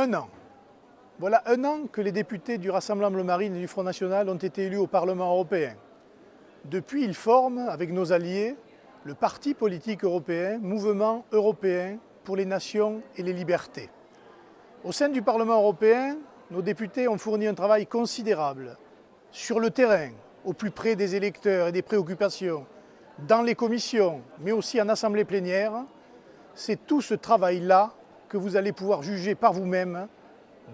un an. Voilà un an que les députés du Rassemblement Marine et du Front National ont été élus au Parlement européen. Depuis, ils forment, avec nos alliés, le parti politique européen, Mouvement européen pour les nations et les libertés. Au sein du Parlement européen, nos députés ont fourni un travail considérable sur le terrain, au plus près des électeurs et des préoccupations, dans les commissions, mais aussi en assemblée plénière. C'est tout ce travail-là que vous allez pouvoir juger par vous-même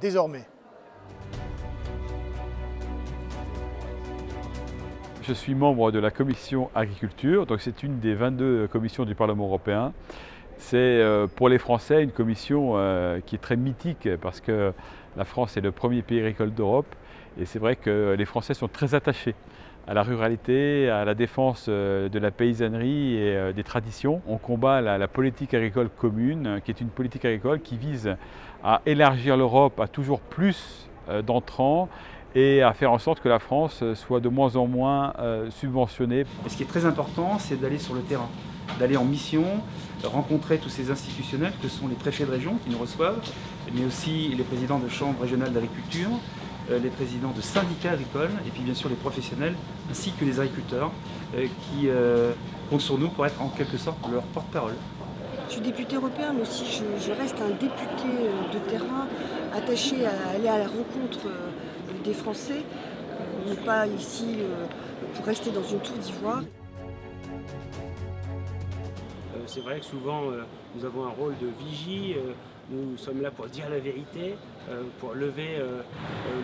désormais. Je suis membre de la commission agriculture, donc c'est une des 22 commissions du Parlement européen. C'est pour les Français une commission qui est très mythique parce que la France est le premier pays agricole d'Europe et c'est vrai que les Français sont très attachés à la ruralité, à la défense de la paysannerie et des traditions. On combat la politique agricole commune, qui est une politique agricole qui vise à élargir l'Europe à toujours plus d'entrants et à faire en sorte que la France soit de moins en moins subventionnée. Et ce qui est très important, c'est d'aller sur le terrain, d'aller en mission, rencontrer tous ces institutionnels que sont les préfets de région qui nous reçoivent, mais aussi les présidents de chambres régionales d'agriculture, les présidents de syndicats agricoles et puis bien sûr les professionnels ainsi que les agriculteurs qui comptent sur nous pour être en quelque sorte leur porte-parole. Je suis député européen, mais aussi je reste un député de terrain attaché à aller à la rencontre des Français, non pas ici pour rester dans une tour d'ivoire. C'est vrai que souvent nous avons un rôle de vigie, nous sommes là pour dire la vérité, pour lever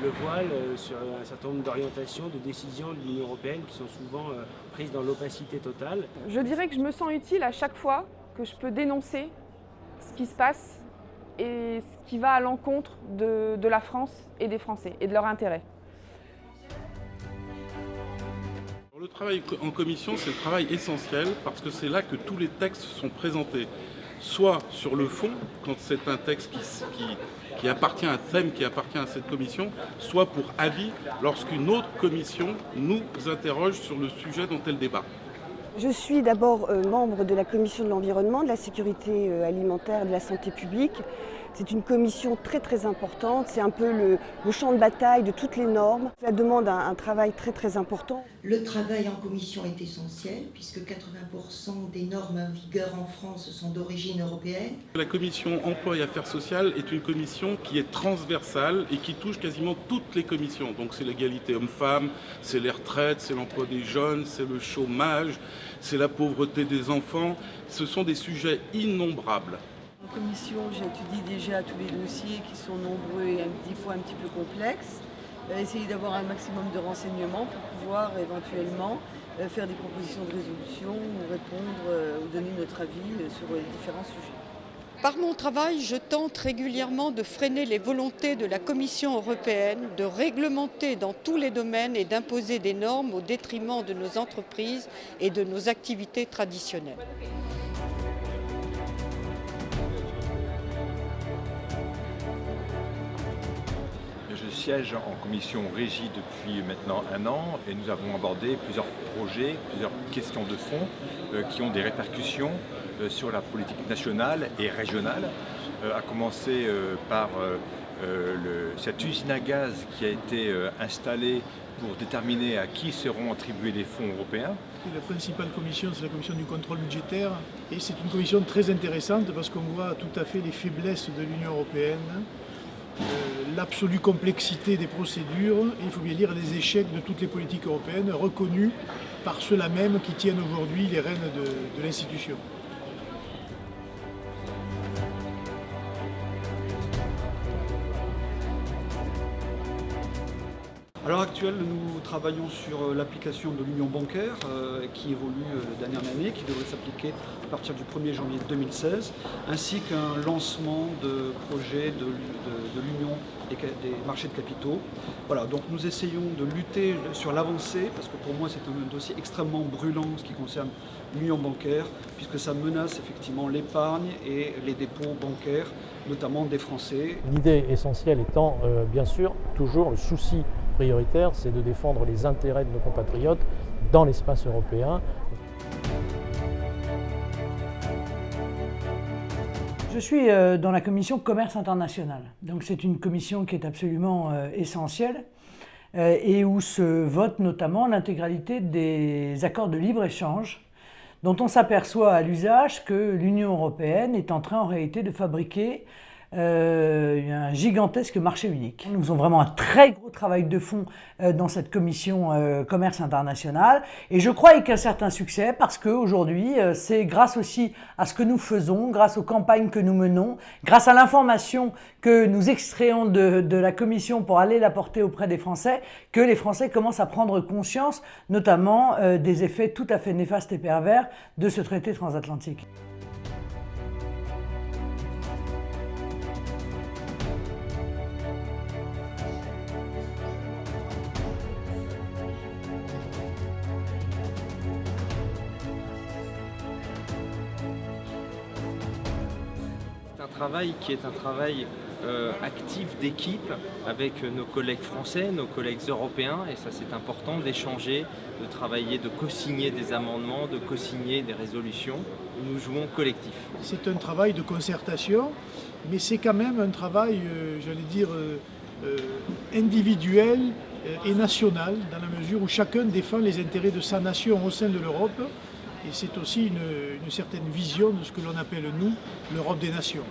le voile sur un certain nombre d'orientations, de décisions de l'Union européenne qui sont souvent prises dans l'opacité totale. Je dirais que je me sens utile à chaque fois que je peux dénoncer ce qui se passe et ce qui va à l'encontre de la France et des Français et de leurs intérêts. Le travail en commission, c'est le travail essentiel parce que c'est là que tous les textes sont présentés. Soit sur le fond, quand c'est un texte qui appartient à un thème qui appartient à cette commission, soit pour avis lorsqu'une autre commission nous interroge sur le sujet dont elle débat. Je suis d'abord membre de la commission de l'environnement, de la sécurité alimentaire et de la santé publique. C'est une commission très importante, c'est un peu le champ de bataille de toutes les normes. Ça demande un travail très important. Le travail en commission est essentiel puisque 80% des normes en vigueur en France sont d'origine européenne. La commission emploi et affaires sociales est une commission qui est transversale et qui touche quasiment toutes les commissions. Donc c'est l'égalité homme-femme, c'est les retraites, c'est l'emploi des jeunes, c'est le chômage, c'est la pauvreté des enfants. Ce sont des sujets innombrables. En commission, j'étudie déjà tous les dossiers qui sont nombreux et des fois un petit peu complexes. Essayer d'avoir un maximum de renseignements pour pouvoir éventuellement faire des propositions de résolution ou répondre ou donner notre avis sur les différents sujets. Par mon travail, je tente régulièrement de freiner les volontés de la Commission européenne, de réglementer dans tous les domaines et d'imposer des normes au détriment de nos entreprises et de nos activités traditionnelles. Je siège en commission régie depuis maintenant un an et nous avons abordé plusieurs projets, plusieurs questions de fond qui ont des répercussions sur la politique nationale et régionale, à commencer par cette usine à gaz qui a été installée pour déterminer à qui seront attribués les fonds européens. La principale commission, c'est la commission du contrôle budgétaire et c'est une commission très intéressante parce qu'on voit tout à fait les faiblesses de l'Union européenne. L'absolue complexité des procédures et il faut bien dire les échecs de toutes les politiques européennes reconnus par ceux-là même qui tiennent aujourd'hui les rênes de l'institution. À l'heure actuelle, nous travaillons sur l'application de l'union bancaire qui évolue d'année en année, qui devrait s'appliquer à partir du 1er janvier 2016, ainsi qu'un lancement de projet de l'union des marchés de capitaux. Voilà, donc nous essayons de lutter sur l'avancée, parce que pour moi c'est un dossier extrêmement brûlant en ce qui concerne l'union bancaire, puisque ça menace effectivement l'épargne et les dépôts bancaires, notamment des Français. L'idée essentielle étant bien sûr toujours le souci prioritaire, c'est de défendre les intérêts de nos compatriotes dans l'espace européen. Je suis dans la commission commerce international. Donc c'est une commission qui est absolument essentielle et où se vote notamment l'intégralité des accords de libre-échange dont on s'aperçoit à l'usage que l'Union européenne est en train en réalité de fabriquer un gigantesque marché unique. Nous faisons vraiment un très gros travail de fond dans cette commission commerce international et je crois avec un certain succès parce qu'aujourd'hui c'est grâce aussi à ce que nous faisons, grâce aux campagnes que nous menons, grâce à l'information que nous extrayons de la commission pour aller la porter auprès des Français, que les Français commencent à prendre conscience notamment des effets tout à fait néfastes et pervers de ce traité transatlantique. Un travail qui est un travail actif d'équipe avec nos collègues français, nos collègues européens, et ça c'est important d'échanger, de travailler, de co-signer des amendements, de co-signer des résolutions. Nous jouons collectif. C'est un travail de concertation, mais c'est quand même un travail, j'allais dire, individuel et national, dans la mesure où chacun défend les intérêts de sa nation au sein de l'Europe. Et c'est aussi une certaine vision de ce que l'on appelle, nous, l'Europe des nations.